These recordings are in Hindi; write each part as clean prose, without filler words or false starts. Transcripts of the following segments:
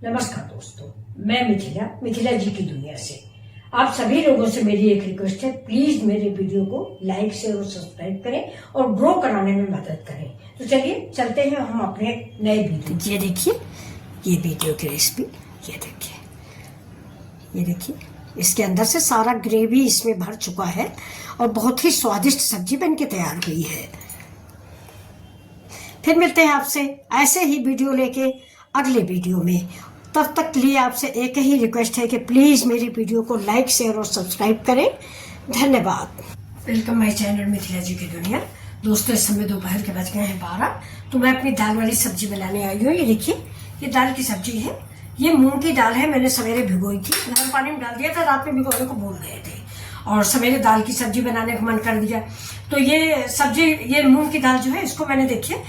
नमस्कार दोस्तों, मैं मिथिला जी की दुनिया से आप सभी लोगों से मेरी एक रिक्वेस्ट है, प्लीज मेरे वीडियो को लाइक शेयर और सब्सक्राइब करें और ग्रो कराने में मदद करें। तो चलिए चलते हैं हम अपने नए वीडियो। ये देखिए, ये वीडियो की रेसिपी, ये देखिए इसके अंदर से सारा ग्रेवी इसमें भर चुका है और बहुत ही स्वादिष्ट सब्जी बन के तैयार हुई है। फिर मिलते हैं आपसे ऐसे ही वीडियो लेके अगले वीडियो में। तब तक के लिए आपसे एक ही रिक्वेस्ट है कि प्लीज मेरी वीडियो को लाइक शेयर और सब्सक्राइब करें। धन्यवाद। वेलकम माय चैनल मिथिला जी की दुनिया। दोस्तों, इस समय दोपहर के बज गए हैं 12। तो मैं अपनी दाल वाली सब्जी बनाने आई हूँ। ये देखिए, ये दाल की सब्जी है। ये मूंग की दाल है, मैंने सवेरे भिगोई थी, गर्म पानी में डाल दिया था, रात में भिगोने को भूल गए थे और सवेरे दाल की सब्जी बनाने का मन कर दिया। तो ये सब्जी, ये मूंग की दाल जो है, इसको मैंने देखिए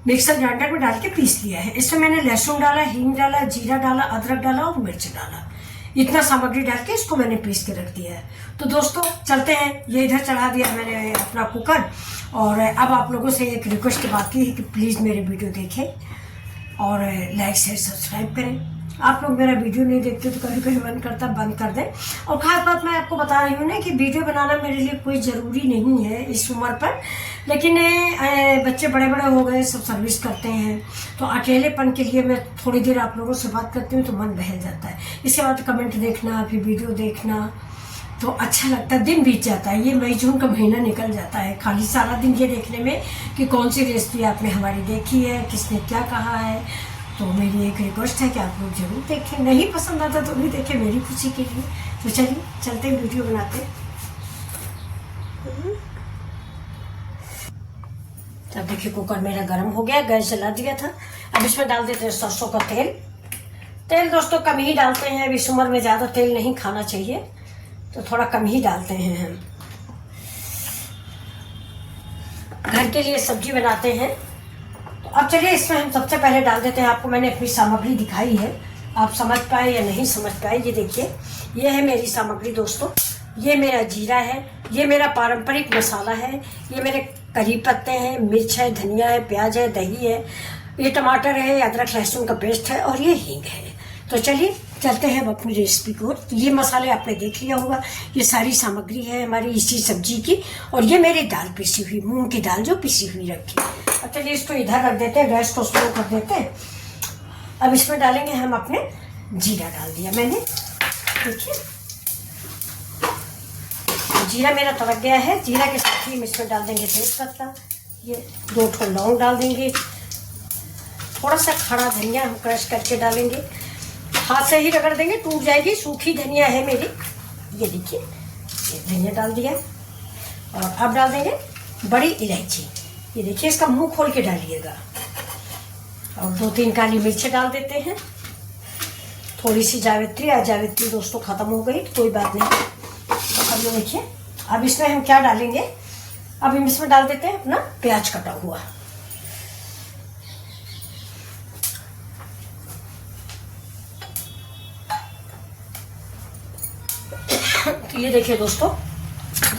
मिक्सर ग्राइंडर में डाल के पीस लिया है। इसमें मैंने लहसुन डाला, हींग डाला, जीरा डाला, अदरक डाला और मिर्च डाला। इतना सामग्री डाल के इसको मैंने पीस के रख दिया है। तो दोस्तों चलते हैं, ये इधर चढ़ा दिया मैंने अपना कुकर। और अब आप लोगों से एक रिक्वेस्ट की बात की है कि प्लीज़ मेरे वीडियो देखें और लाइक शेयर सब्सक्राइब करें। आप लोग मेरा वीडियो नहीं देखते तो कभी कभी मन करता बंद कर दें। और खास बात मैं आपको बता रही हूँ ना कि वीडियो बनाना मेरे लिए कोई ज़रूरी नहीं है इस उम्र पर, लेकिन बच्चे बड़े बड़े हो गए, सब सर्विस करते हैं, तो अकेलेपन के लिए मैं थोड़ी देर आप लोगों से बात करती हूँ तो मन बहल जाता है। इसके बाद कमेंट देखना, फिर वीडियो देखना, तो अच्छा लगता है। दिन बीत जाता है, ये मई जून का महीना निकल जाता है खाली सारा दिन ये देखने में कि कौन सी रेसिपी आपने हमारी देखी है, किसने क्या कहा है। तो मेरी एक रिक्वेस्ट है कि आप लोग जरूर देखें, नहीं पसंद आता तो भी देखें मेरी खुशी के लिए। तो चलिए चलते हैं, वीडियो बनाते हैं। तब देखिए कुकर मेरा गर्म हो गया, गैस जला दिया था। अब इसमें डाल देते हैं सरसों का तेल। तेल दोस्तों कम ही डालते हैं, अब इस उम्र में ज़्यादा तेल नहीं खाना चाहिए, तो थोड़ा कम ही डालते हैं हम। घर के लिए सब्जी बनाते हैं। तो अब चलिए इसमें हम सबसे पहले डाल देते हैं, आपको मैंने अपनी सामग्री दिखाई है, आप समझ पाए या नहीं समझ पाए। ये देखिए, ये है मेरी सामग्री दोस्तों। ये मेरा जीरा है, ये मेरा पारंपरिक मसाला है, ये मेरे करी पत्ते हैं, मिर्च है, धनिया है, प्याज है, दही है, ये टमाटर है, अदरक लहसुन का पेस्ट है और ये हींग है। तो चलिए चलते हैं अब अपनी रेसिपी को। ये मसाले आपने देख लिया होगा, ये सारी सामग्री है हमारी इसी सब्जी की। और ये मेरी दाल पिसी हुई, मूंग की दाल जो पिसी हुई रखी है। अब चलिए इसको इधर रख देते हैं, गैस को स्लो कर देते हैं। अब इसमें डालेंगे हम अपने जीरा, डाल दिया मैंने, देखिए जीरा मेरा तड़क गया है। जीरा के साथ ही हम इसमें डाल देंगे तेज पत्ता, ये 2 ठो लौंग डाल देंगे, थोड़ा सा खड़ा धनिया हम क्रश करके डालेंगे, हाथ से ही रगड़ देंगे, टूट जाएगी, सूखी धनिया है मेरी। ये देखिए, ये धनिया डाल दिया। और अब डाल देंगे बड़ी इलायची, ये देखिए इसका मुंह खोल के डालिएगा। और 2-3 काली मिर्चें डाल देते हैं, थोड़ी सी जावित्री। आज जावित्री दोस्तों खत्म हो गई, तो कोई बात नहीं। तो अब ये देखिए, अब इसमें हम क्या डालेंगे, अब हम इसमें डाल देते हैं अपना प्याज कटा हुआ। तो ये देखिए दोस्तों,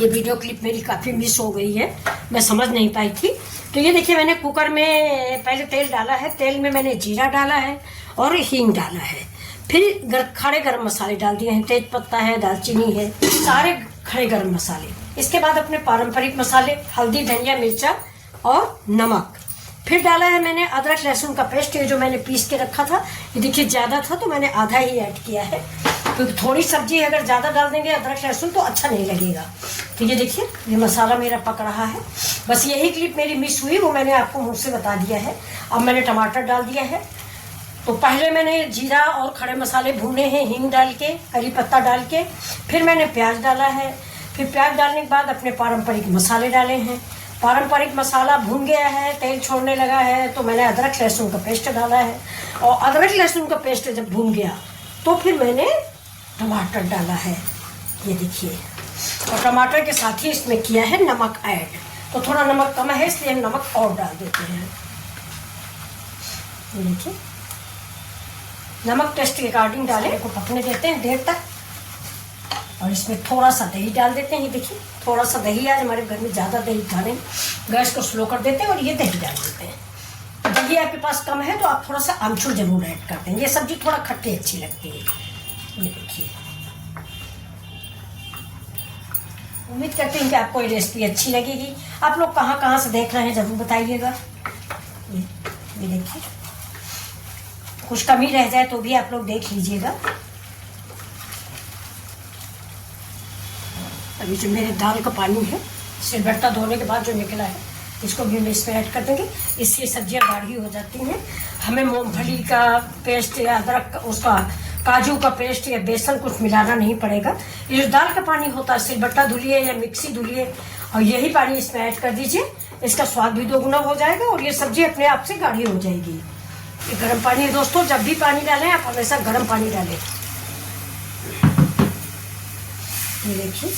ये वीडियो क्लिप मेरी काफ़ी मिस हो गई है, मैं समझ नहीं पाई थी। तो ये देखिए, मैंने कुकर में पहले तेल डाला है, तेल में मैंने जीरा डाला है और हींग डाला है, फिर खड़े गरम मसाले डाल दिए हैं, तेज पत्ता है, दालचीनी है, सारे खड़े गरम मसाले। इसके बाद अपने पारंपरिक मसाले, हल्दी, धनिया, मिर्चा और नमक। फिर डाला है मैंने अदरक लहसुन का पेस्ट, ये जो मैंने पीस के रखा था। ये देखिए ज़्यादा था तो मैंने आधा ही ऐड किया है, क्योंकि थोड़ी सब्जी अगर ज़्यादा डाल देंगे अदरक लहसुन तो अच्छा नहीं लगेगा। तो ये देखिए, ये मसाला मेरा पक रहा है। बस यही क्लिप मेरी मिस हुई, वो मैंने आपको मुँह से बता दिया है। अब मैंने टमाटर डाल दिया है। तो पहले मैंने जीरा और खड़े मसाले भूने हैं, हींग डाल के, करी पत्ता डाल के, फिर मैंने प्याज डाला है। फिर प्याज डालने के बाद अपने पारंपरिक मसाले डाले हैं। पारंपरिक मसाला भून गया है, तेल छोड़ने लगा है, तो मैंने अदरक लहसुन का पेस्ट डाला है। और अदरक लहसुन का पेस्ट जब भून गया तो फिर मैंने टमाटर डाला है, ये देखिए। और टमाटर के साथ ही इसमें किया है नमक ऐड। तो थोड़ा नमक कम है इसलिए हम नमक और डाल देते हैं। ये देखिए, नमक टेस्ट के अकॉर्डिंग डालें, को पकने देते हैं देर तक। और इसमें थोड़ा सा दही डाल देते हैं, ये देखिए थोड़ा सा दही, आज हमारे घर में ज़्यादा दही खा रहे हैं। गैस को स्लो कर देते हैं और ये दही डाल देते हैं। दही आपके पास कम है तो आप थोड़ा सा आमचूर जरूर ऐड कर दें। ये सब्जी थोड़ा खट्टी अच्छी लगती है। ये देखिए, उम्मीद करते हैं कि आपको ये रेसिपी अच्छी लगेगी। आप लोग कहाँ कहाँ से देख रहे हैं जरूर बताइएगा। ये देखिए, कुछ कमी रह जाए तो भी आप लोग देख लीजिएगा। अभी जो मेरे दाल का पानी है, सिलबट्टा धोने के बाद जो निकला है, इसको भी हम इसमें ऐड कर देंगे। इससे सब्जियां गाढ़ी हो जाती हैं। हमें मूंगफली का पेस्ट या अदरक उसका काजू का पेस्ट या बेसन कुछ मिलाना नहीं पड़ेगा। ये जो दाल का पानी होता है, सिलबट्टा धुलिए या मिक्सी धुलिए और यही पानी इसमें ऐड कर दीजिए। इसका स्वाद भी दोगुना हो जाएगा और ये सब्जी अपने आप से गाढ़ी हो जाएगी। ये गर्म पानी है दोस्तों, जब भी पानी डालें आप हमेशा गर्म पानी डालें। ये देखिए,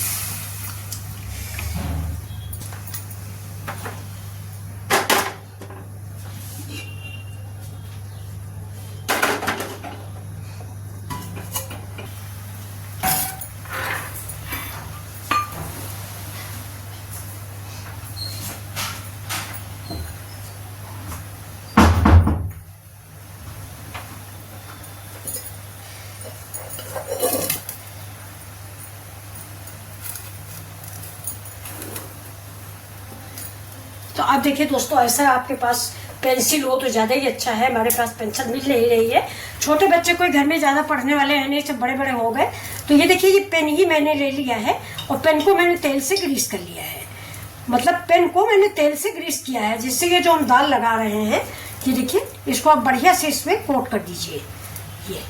तो आप देखिए दोस्तों, ऐसा आपके पास पेंसिल हो तो ज़्यादा ही अच्छा है। हमारे पास पेंसिल मिल नहीं रही है। छोटे बच्चे कोई घर में ज़्यादा पढ़ने वाले हैं नहीं, सब बड़े बड़े हो गए। तो ये देखिए, ये पेन ही मैंने ले लिया है और पेन को मैंने तेल से ग्रीस कर लिया है। मतलब पेन को मैंने तेल से ग्रीस किया है, जिससे ये जो हम दाल लगा रहे हैं, ये देखिए, इसको आप बढ़िया से इसमें कोट कर दीजिए। ये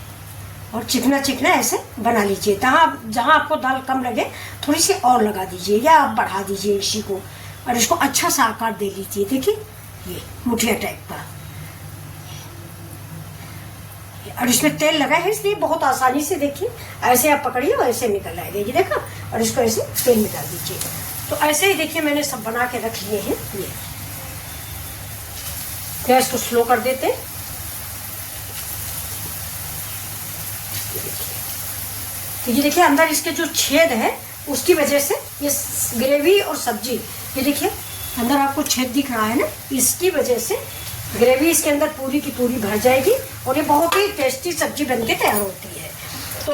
और चिकना चिकना ऐसे बना लीजिए। जहाँ आपको दाल कम लगे थोड़ी सी और लगा दीजिए या आप बढ़ा दीजिए इसी को, और इसको अच्छा सा आकार दे लीजिए। देखिए, ये मुठिया टाइप का, और इसमें तेल लगा है इसलिए बहुत आसानी से देखिए ऐसे आप पकड़िए और ऐसे निकल आएगा। ये देखा, और इसको ऐसे तेल में डाल दीजिए। तो ऐसे ही देखिए मैंने सब बना के रख लिए हैं। ये गैस को स्लो कर देते हैं। तो ये देखिए, अंदर इसके जो छेद है उसकी वजह से ये ग्रेवी और सब्जी, ये देखिए अंदर आपको छेद दिख रहा है ना, इसकी वजह से ग्रेवी इसके अंदर पूरी की पूरी भर जाएगी और ये बहुत ही टेस्टी सब्जी बनके तैयार होती है। तो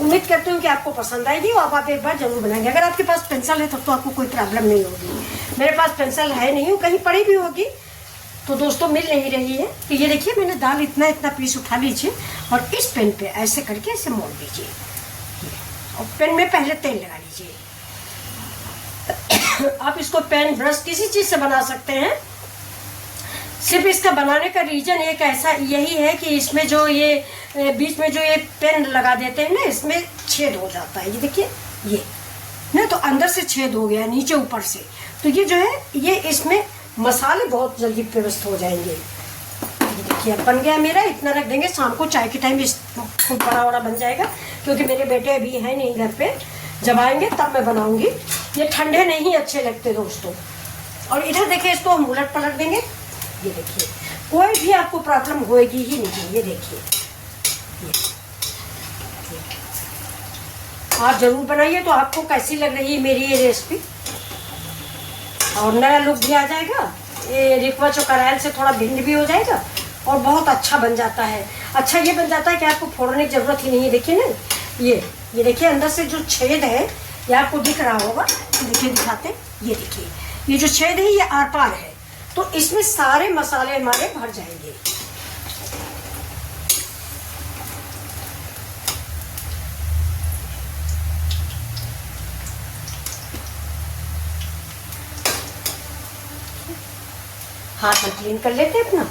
उम्मीद करती हूँ कि आपको पसंद आएगी और आप एक बार जरूर बनाएंगे। अगर आपके पास पेंसिल है तब तो आपको कोई प्रॉब्लम नहीं होगी। मेरे पास पेंसिल है नहीं, कहीं पड़ी भी होगी तो दोस्तों मिल नहीं रही है। तो ये देखिए, मैंने दाल इतना पीस उठा लीजिए और इस पेन पे ऐसे करके ऐसे मोड़ दीजिए और पेन में पहले तेल लगा लीजिए। आप इसको पेन, ब्रश, किसी चीज से बना सकते हैं। सिर्फ इसका बनाने का रीजन एक ऐसा यही है कि इसमें जो ये बीच में जो ये पेन लगा देते हैं ना, इसमें छेद हो जाता है। ये देखिए, ये ना तो अंदर से छेद हो गया, नीचे ऊपर से। तो ये जो है, ये इसमें मसाले बहुत जल्दी पेस्ट हो जाएंगे। ये देखिए, अब बन गया मेरा। इतना रख देंगे, शाम को चाय के टाइम खूब बड़ा बन जाएगा, क्योंकि मेरे बेटे अभी हैं नहीं घर पे। जब आएंगे तब मैं बनाऊंगी। ये ठंडे नहीं अच्छे लगते दोस्तों। और इधर देखिए, इसको हम उलट पलट देंगे। ये देखिए, कोई भी आपको प्रॉब्लम होएगी ही नहीं। ये देखिए, आप जरूर बनाइए। तो आपको कैसी लग रही है मेरी ये रेसिपी? और नया लुक भी आ जाएगा, ये रिक्वा चौकरायल से थोड़ा भिन्न भी हो जाएगा और बहुत अच्छा बन जाता है। अच्छा ये बन जाता है कि आपको फोड़ने की जरूरत ही नहीं है। देखिए ना, ये देखिए अंदर से जो छेद है, ये आपको दिख रहा होगा। देखिए, दिखाते, ये देखिए, ये जो छेद है ये आर पार है, तो इसमें सारे मसाले हमारे भर जाएंगे। हाथ में क्लीन कर लेते हैं अपना।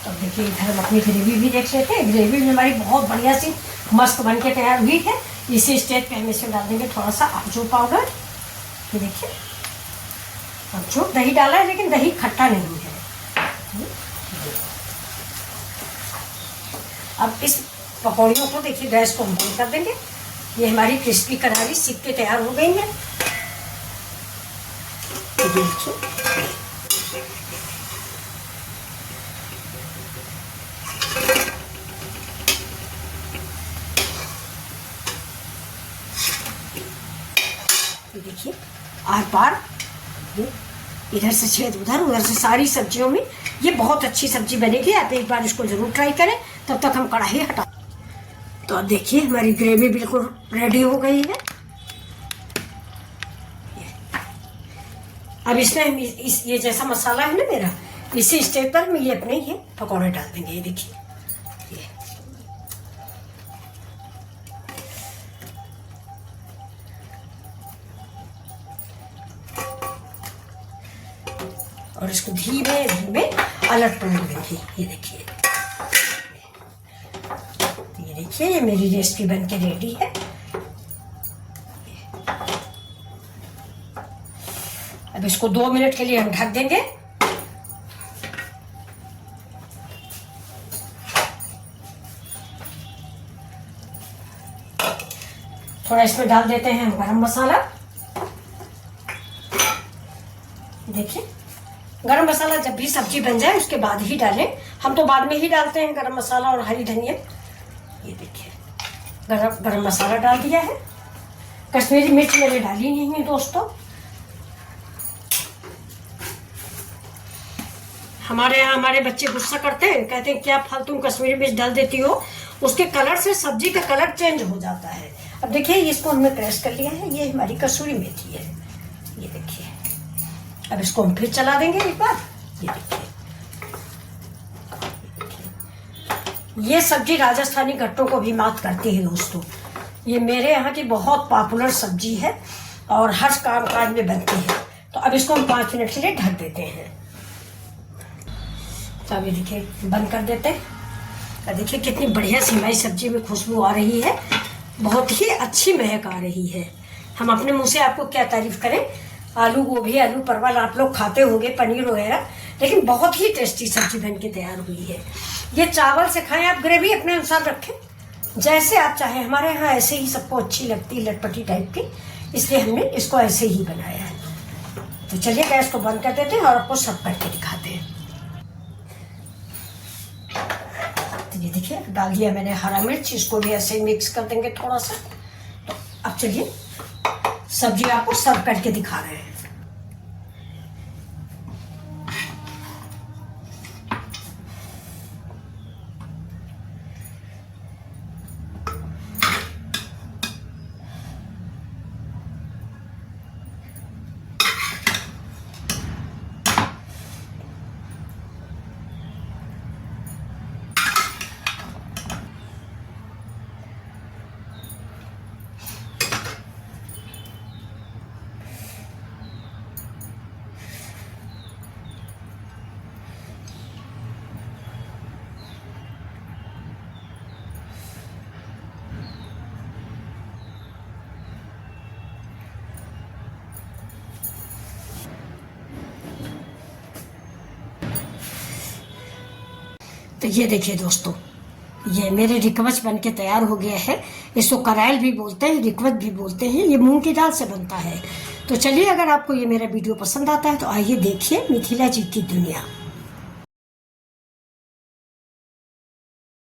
तो देखिए इधर हम अपनी ग्रेवी भी देख लेते हैं। ग्रेवी भी हमारी बहुत बढ़िया सी मस्त बन के तैयार हुई है। इसी स्टेज पे हम इसमें डाल देंगे थोड़ा सा आमचूर पाउडर। ये देखिए आमचूर, दही डाला है लेकिन दही खट्टा नहीं है। अब इस पकौड़ियों को देखिए गैस को हम बंद कर देंगे। ये हमारी क्रिस्पी करारी सीख के तैयार हो गई है। देखिए देखिए आर पार, इधर से छेद उधर, उधर से सारी सब्जियों में ये बहुत अच्छी सब्जी बनेगी। आप एक बार इसको जरूर ट्राई करें। तब तक हम कढ़ाई हटा। तो देखिए हमारी ग्रेवी बिल्कुल रेडी हो गई है। अब इसमें हम ये जैसा मसाला है ना मेरा, इसी स्टेज पर हम ये अपने ये पकौड़े डाल देंगे। ये देखिए ये और इसको धीमे धीमे अलट पलट देंगे। ये देखिए ये मेरी रेसिपी बन के रेडी है। अब इसको 2 मिनट के लिए हम ढक देंगे। थोड़ा इसमें डाल देते हैं हम गरम मसाला। देखिए गरम मसाला जब भी सब्जी बन जाए उसके बाद ही डालें। हम तो बाद में ही डालते हैं गरम मसाला और हरी धनिया। ये देखिए गरम मसाला डाल दिया है। कश्मीरी मिर्च मैंने डाली नहीं है दोस्तों। हमारे यहाँ हमारे बच्चे गुस्सा करते हैं, कहते हैं क्या फालतू कश्मीरी मिर्च डाल देती हो, उसके कलर से सब्जी का कलर चेंज हो जाता है। अब देखिए इसको हमने क्रश कर लिया है। ये हमारी कसूरी मेथी है। ये देखिए अब इसको हम फिर चला देंगे एक बार। ये देखिए ये सब्जी राजस्थानी गट्टों को भी मात करती है दोस्तों। ये मेरे यहाँ की बहुत पॉपुलर सब्जी है और हर काम काज में बनती है। तो अब इसको हम 5 मिनट के लिए ढक देते हैं। तो अभी देखिए बंद कर देते हैं। और देखिए कितनी बढ़िया सी हमारी सब्जी में खुशबू आ रही है, बहुत ही अच्छी महक आ रही है। हम अपने मुंह से आपको क्या तारीफ करें। आलू गोभी, आलू परवल आप लोग खाते होंगे, पनीर वगैरह, लेकिन बहुत ही टेस्टी सब्जी बन के तैयार हुई है। ये चावल से खाएं आप, ग्रेवी अपने अनुसार रखें जैसे आप चाहें। हमारे यहाँ ऐसे ही सबको अच्छी लगती है, लटपटी टाइप की, इसलिए हमने इसको ऐसे ही बनाया है। तो चलिए गैस को बंद कर देते हैं और आपको सर्व करके दिखाते हैं। तो ये देखिए डाल दिया मैंने हरा मिर्च, इसको भी ऐसे ही मिक्स कर देंगे थोड़ा सा। तो अब चलिए सब्जी आपको सर्व करके दिखा रहे हैं। तो ये देखिए दोस्तों, ये मेरे रिकवच बन के तैयार हो गया है। इसको करेल भी बोलते हैं, रिकवच भी बोलते हैं। ये मूंग की दाल से बनता है। तो चलिए अगर आपको ये मेरा वीडियो पसंद आता है तो आइए देखिए मिथिला जी की दुनिया।